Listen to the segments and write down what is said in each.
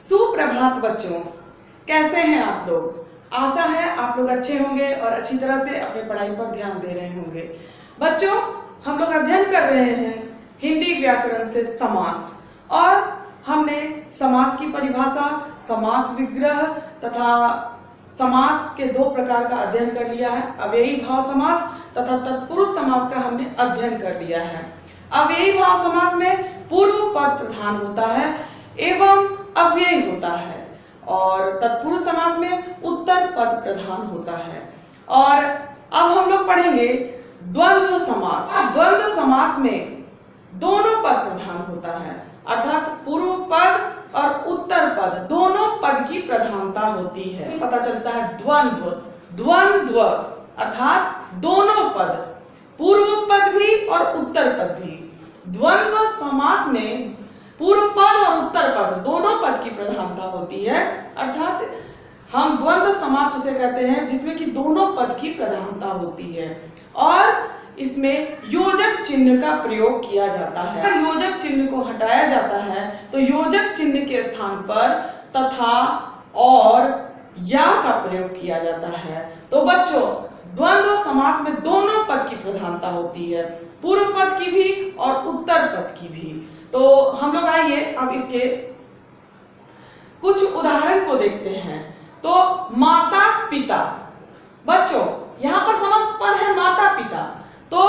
सुप्रभात बच्चों, कैसे हैं आप लोग। आशा है आप लोग अच्छे होंगे और अच्छी तरह से अपने पढ़ाई पर ध्यान दे रहे होंगे। बच्चों, हम लोग अध्ययन कर रहे हैं हिंदी व्याकरण से समास, और हमने समास की परिभाषा, समास विग्रह तथा समास के दो प्रकार का अध्ययन कर लिया है। अव्ययी भाव समास तथा तत्पुरुष समास का हमने अध्ययन कर लिया है। अव्ययी भाव समास में पूर्व पद प्रधान होता है एवं अव्ययी होता है, और तत्पुरुष समास में उत्तर पद प्रधान होता है। और अब हम लोग पढ़ेंगे द्वंद्व समास। द्वंद्व समास में दोनों पद प्रधान होता है, अर्थात पूर्व पद और उत्तर पद दोनों पद की प्रधानता होती है। पता चलता है द्वंद्व, द्वंद्व अर्थात दोनों पद, पूर्व पद भी और उत्तर पद भी। द्वंद्व समास में पूर्व पद और उत्तर पद दोनों पद की प्रधानता होती है, अर्थात हम द्वंद्व समास उसे कहते हैं जिसमें कि दोनों पद की प्रधानता होती है, और इसमें योजक चिन्ह का प्रयोग किया जाता है। अगर योजक चिन्ह को हटाया जाता है तो योजक चिन्ह के स्थान पर तथा और या का प्रयोग किया जाता है। तो बच्चों, द्वंद्व समास में दोनों पद की प्रधानता होती है, पूर्व पद की भी और उत्तर पद की भी। तो हम लोग आइए अब इसके कुछ उदाहरण को देखते हैं। तो माता पिता, बच्चों यहाँ पर समस्त पद है माता पिता, तो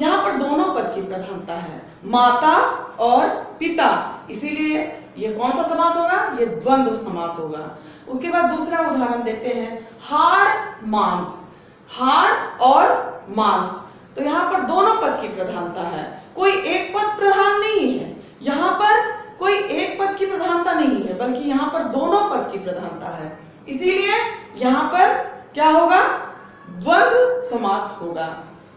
यहाँ पर दोनों पद की प्रधानता है, माता और पिता, इसीलिए ये कौन सा समास होगा, ये द्वंद्व समास होगा। उसके बाद दूसरा उदाहरण देखते हैं, हाड़ मांस, हाड़ और मांस, तो यहाँ पर दोनों पद की प्रधानता है, कोई एक पद प्रधान नहीं है, यहाँ पर कोई एक पद की प्रधानता नहीं है, बल्कि यहाँ पर दोनों पद की प्रधानता है, इसीलिए यहाँ पर क्या होगा, द्वंद्व समास होगा।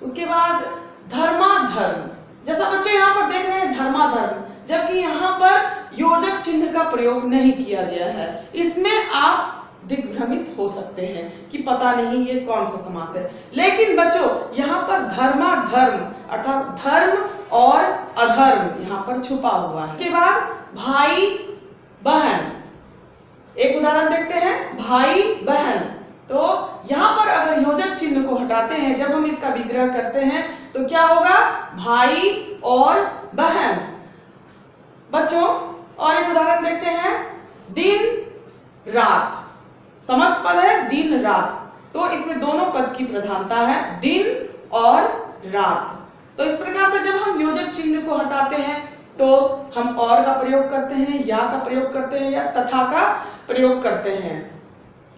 उसके बाद धर्माधर्म, जैसा बच्चों यहाँ पर देख रहे हैं धर्माधर्म, जबकि यहाँ पर योजक चिन्ह का प्रयोग नहीं किया गया है, इसमें आप दिग्भ्रमित हो सकते हैं कि पता नहीं ये कौन सा समास है। लेकिन बच्चों यहाँ पर धर्माधर्म अर्थात धर्म और अधर्म यहाँ पर छुपा हुआ है। इसके बाद भाई बहन, एक उदाहरण देखते हैं, भाई बहन, तो यहाँ पर अगर योजक चिन्ह को हटाते हैं, जब हम इसका विग्रह करते हैं तो क्या होगा, भाई और बहन। बच्चों और एक उदाहरण देखते हैं, दिन रात, समस्त पद है दिन रात, तो इसमें दोनों पद की प्रधानता है, दिन और रात। तो इस प्रकार से जब हम योजक चिन्ह को हटाते हैं तो हम और का प्रयोग करते हैं, या का प्रयोग करते हैं, या तथा का प्रयोग करते हैं।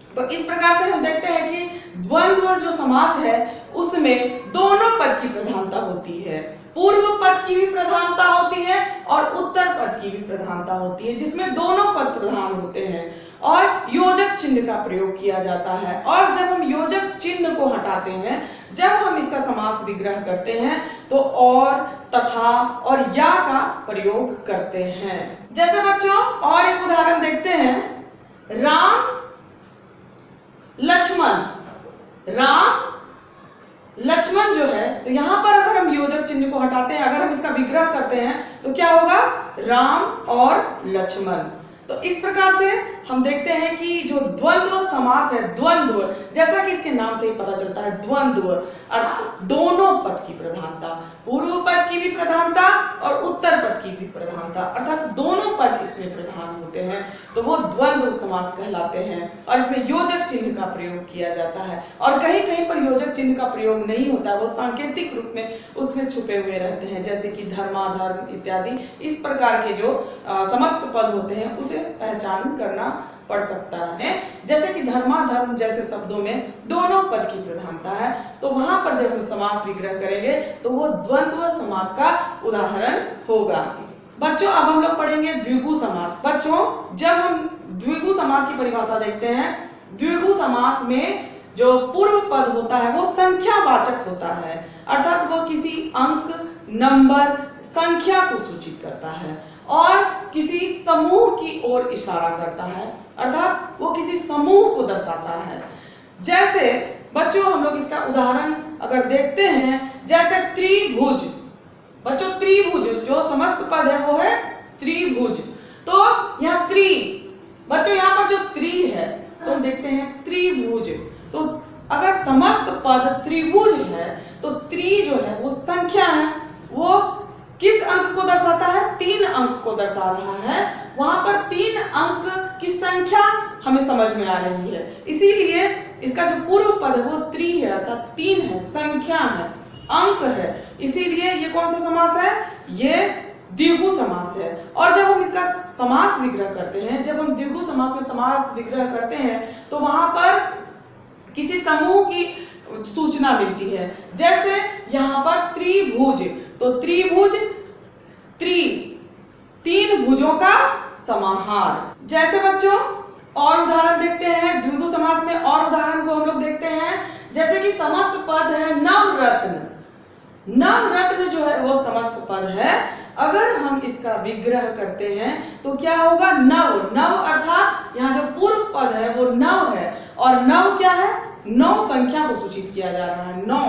तो इस प्रकार से हम देखते हैं कि द्वंद्व जो समास है उसमें दोनों पद की प्रधानता होती है, पूर्व पद की भी प्रधानता होती है और उत्तर पद की भी प्रधानता होती है, जिसमें दोनों पद प्रधान होते हैं और योजक चिन्ह का प्रयोग किया जाता है। और जब हम योजक चिन्ह को हटाते हैं, जब हम इसका समास विग्रह करते हैं तो और, तथा और या का प्रयोग करते हैं। जैसे बच्चों और एक उदाहरण देखते हैं, राम लक्ष्मण, राम लक्ष्मण जो है, तो यहां पर अगर हम योजक चिन्ह को हटाते हैं, अगर हम इसका विग्रह करते हैं तो क्या होगा, राम और लक्ष्मण। तो इस प्रकार से हम देखते हैं कि जो द्वंद्व समास है, द्वंद्व जैसा कि इसके नाम से ही पता चलता है, द्वंद्व अर्थात दोनों पद की प्रधानता, पूर्व पद की भी प्रधानता और उत्तर पद की भी प्रधानता, अर्थात दोनों पद इसमें प्रधान होते हैं, तो वो द्वंद्व समास कहलाते हैं। और इसमें योजक चिन्ह का प्रयोग किया जाता है, और कहीं कहीं पर योजक चिन्ह का प्रयोग नहीं होता, वो सांकेतिक रूप में उसमें छुपे हुए रहते हैं, जैसे कि धर्माधर्म इत्यादि। इस प्रकार के जो समस्त पद होते हैं उसे पहचान करना पड़ सकता है। जैसे कि धर्माधर्म जैसे शब्दों में दोनों पद की प्रधानता है, तो वहां पर जब हम समास विग्रह करेंगे तो वो द्वंद्व समास का उदाहरण होगा। बच्चों अब हम लोग पढ़ेंगे द्विगु समास। बच्चों जब हम द्विगु समास की परिभाषा देखते हैं, द्विगु समास में जो पूर्व पद होता है वो संख्यावाचक होता है, अर्थात वो किसी अंक, नंबर, संख्या को सूचित करता है और किसी समूह की ओर इशारा करता है, अर्थात वो किसी समूह को दर्शाता है। जैसे बच्चों हम लोग इसका उदाहरण अगर देखते हैं, जैसे त्रिभुज, बच्चों त्रिभुज जो समस्त पद है वो है त्रिभुज, तो यहाँ त्रि अंक की संख्या हमें समझ में आ रही है, इसीलिए इसका जो पूर्व पद है वो त्रि है, अर्थात 3 है, संख्या है, अंक है, इसीलिए ये कौन सा समास है, ये द्विगु समास है। और जब हम इसका समास विग्रह करते हैं, जब हम द्विगु समास में समास विग्रह करते हैं तो वहां पर किसी समूह की सूचना मिलती है। जैसे यहाँ पर त्रिभुज, तो त्रिभुज, तीन भुजों का समाहार। जैसे बच्चों और उदाहरण देखते हैं द्विगु समास में, और उदाहरण को हम लोग देखते हैं। जैसे कि समस्त पद है नवरत्न, नवरत्न जो है वो समस्त पद है। अगर हम इसका विग्रह करते हैं तो क्या होगा, नव, नव अर्थात यहाँ जो पूर्व पद है वो नव है, और नव क्या है, 9 संख्या को सूचित किया जा रहा है। 9,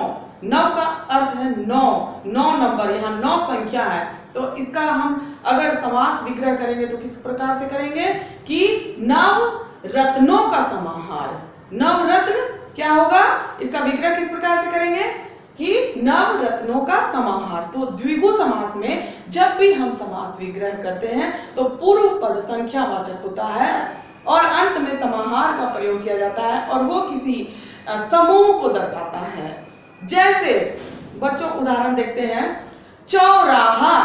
नव का अर्थ है 9, 9 नंबर, यहाँ 9 संख्या है। तो इसका हम अगर समास विग्रह करेंगे तो किस प्रकार से करेंगे कि नव रत्नों का समाहार। नवरत्न क्या होगा, इसका विग्रह किस प्रकार से करेंगे कि नव रत्नों का समाहार। तो द्विगु समास में जब भी हम समास विग्रह करते हैं तो पूर्व पद संख्यावाचक होता है और अंत में समाहार का प्रयोग किया जाता है, और वो किसी समूह को दर्शाता है। जैसे बच्चों उदाहरण देखते हैं, चौराहा,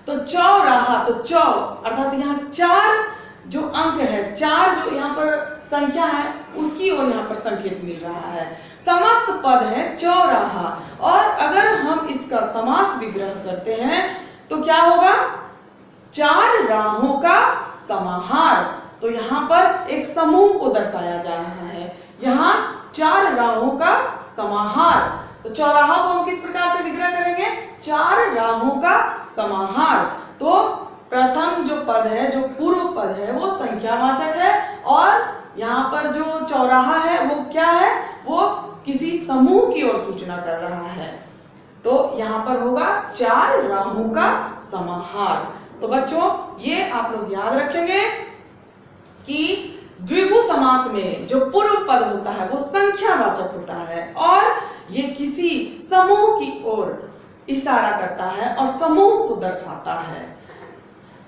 तो चौराहा, तो चौ अर्थात यहाँ 4 जो अंक है, 4 जो यहाँ पर संख्या है उसकी ओर यहाँ पर संकेत मिल रहा है। समस्त पद है चौराहा, और अगर हम इसका समास विग्रह करते हैं तो क्या होगा, 4 राहों का समाहार। तो यहाँ पर एक समूह को दर्शाया जा रहा है, यहाँ 4 राहों का समाहार। तो चौराहा को हम किस प्रकार से विग्रह करेंगे, 4 राहों का समाहार। तो प्रथम जो पद है, जो पूर्व पद है वो संख्यावाचक है, और यहाँ पर जो चौराहा है वो क्या है, वो किसी समूह की ओर सूचना कर रहा है। तो यहाँ पर होगा 4 राहों का समाहार। तो बच्चों ये आप लोग याद रखेंगे कि द्विगु समास में जो पूर्व पद होता है वो संख्यावाचक होता है, और ये किसी समूह की ओर इशारा करता है और समूह को दर्शाता है।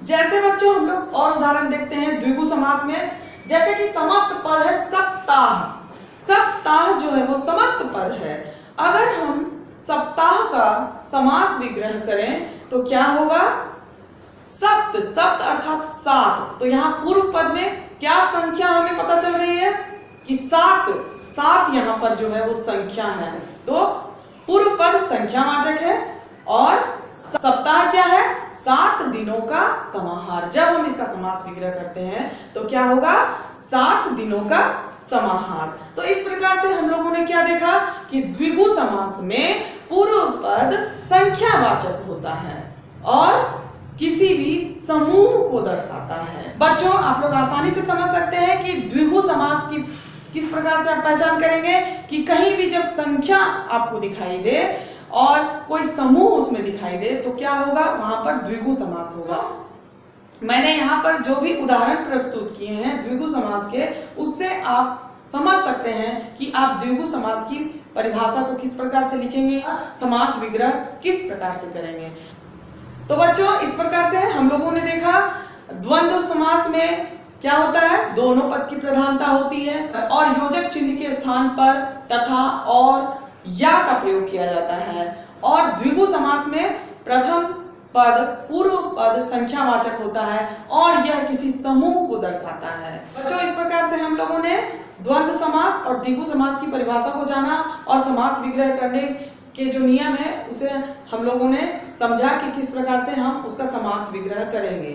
जैसे बच्चों हम लोग और उदाहरण देखते हैं द्विगु समास में। जैसे कि समस्त पद है सप्ताह, सप्ताह जो है वो समस्त पद है। अगर हम सप्ताह का समास विग्रह करें तो क्या होगा, सप्त, सप्त अर्थात 7। तो यहाँ पूर्व पद में क्या संख्या हमें पता चल रही है कि 7, 7 यहाँ पर जो है वो संख्या है। तो पूर्व पद संख्यावाचक है और सप्ताह क्या है, 7 दिनों का समाहार। जब हम इसका समास विग्रह करते हैं तो क्या होगा, 7 दिनों का समाहार। तो इस प्रकार से हम लोगों ने क्या देखा कि द्विगु समास में पूर्व पद संख्यावाचक होता है और किसी भी समूह को दर्शाता है। बच्चों आप लोग आसानी से समझ सकते हैं कि द्विगु समास की किस प्रकार से आप पहचान करेंगे कि कहीं भी जब संख्या आपको दिखाई दे और कोई समूह उसमें दिखाई दे तो क्या होगा, वहां पर द्विगु समास होगा। मैंने यहाँ पर जो भी उदाहरण प्रस्तुत किए हैं द्विगु समास के, उससे आप समझ सकते हैं कि आप द्विगु समास की परिभाषा को किस प्रकार से लिखेंगे, समास विग्रह किस प्रकार से करेंगे। तो बच्चों इस प्रकार से हम लोगों ने देखा द्वंद्व समास में क्या होता है, दोनों पद की प्रधानता होती है और योजक चिन्ह के स्थान पर तथा और या का प्रयोग किया जाता है। और द्विगु समास में प्रथम पद पूर्व पद संख्यावाचक होता है और यह किसी समूह को दर्शाता है। बच्चों इस प्रकार से हम लोगों ने द्वंद्व समास और द्विगु समास की परिभाषा को जाना और समास विग्रह करने के जो नियम है उसे हम लोगों ने समझा कि किस प्रकार से हम उसका समास विग्रह करेंगे।